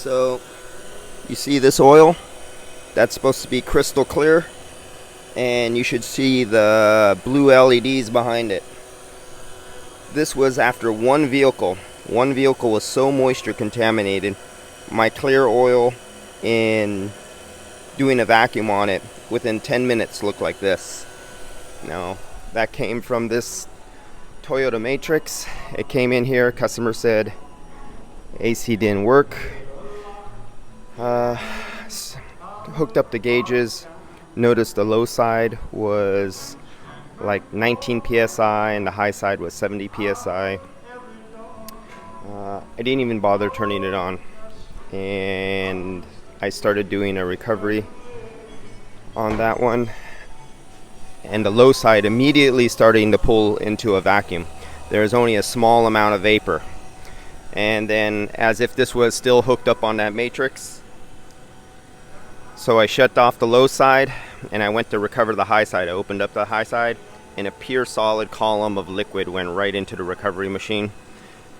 So you see this oil? That's supposed to be crystal clear, and you should see the blue LEDs behind it. This was after one vehicle. One vehicle was so moisture contaminated, my clear oil, in doing a vacuum on it, within 10 minutes looked like this. Now, that came from this Toyota Matrix. It came in here, customer said AC didn't work. Hooked up the gauges, noticed the low side was like 19 psi and the high side was 70 psi. I didn't even bother turning it on, and I started doing a recovery on that one, and the low side immediately starting to pull into a vacuum. There's only a small amount of vapor, and then as if this was still hooked up on that matrix, so I shut off the low side and I went to recover the high side. I opened up the high side and a pure solid column of liquid went right into the recovery machine,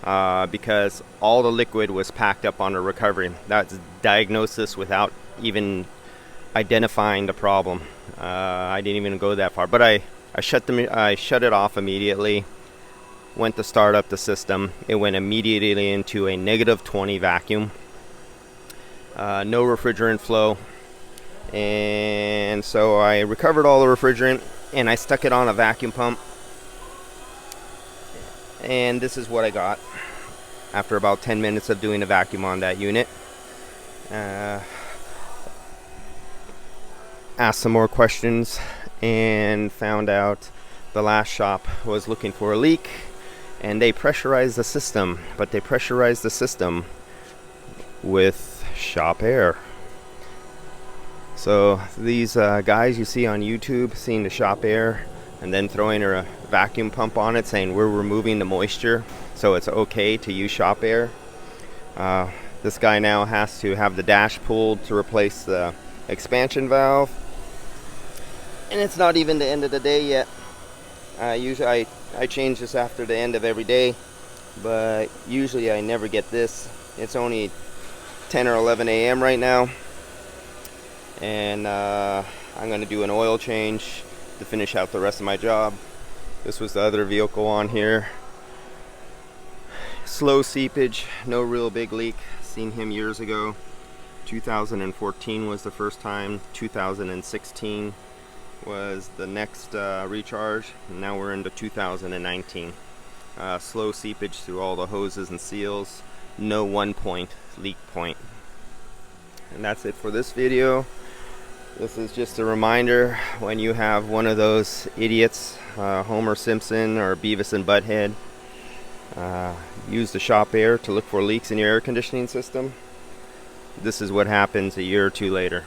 because all the liquid was packed up on the recovery. That's diagnosis without even identifying the problem. I didn't even go that far, but I shut it off immediately. Went to start up the system. It went immediately into a -20 vacuum. No refrigerant flow. And so I recovered all the refrigerant and I stuck it on a vacuum pump. And this is what I got after about 10 minutes of doing a vacuum on that unit. Asked some more questions and found out the last shop was looking for a leak, and they pressurized the system, but they pressurized the system with shop air. So these guys you see on YouTube seeing the shop air and then throwing a vacuum pump on it saying we're removing the moisture, so it's okay to use shop air. This guy now has to have the dash pulled to replace the expansion valve, and it's not even the end of the day yet. Usually I change this after the end of every day, but usually I never get this. It's only 10 or 11 a.m. right now, and I'm going to do an oil change to finish out the rest of my job. This was the other vehicle on here. Slow seepage, no real big leak. Seen him years ago. 2014 was the first time. 2016 was the next recharge. And now we're into 2019. Slow seepage through all the hoses and seals. No one point leak point. And that's it for this video. This is just a reminder, when you have one of those idiots, Homer Simpson or Beavis and Butthead, use the shop air to look for leaks in your air conditioning system. This is what happens a year or two later.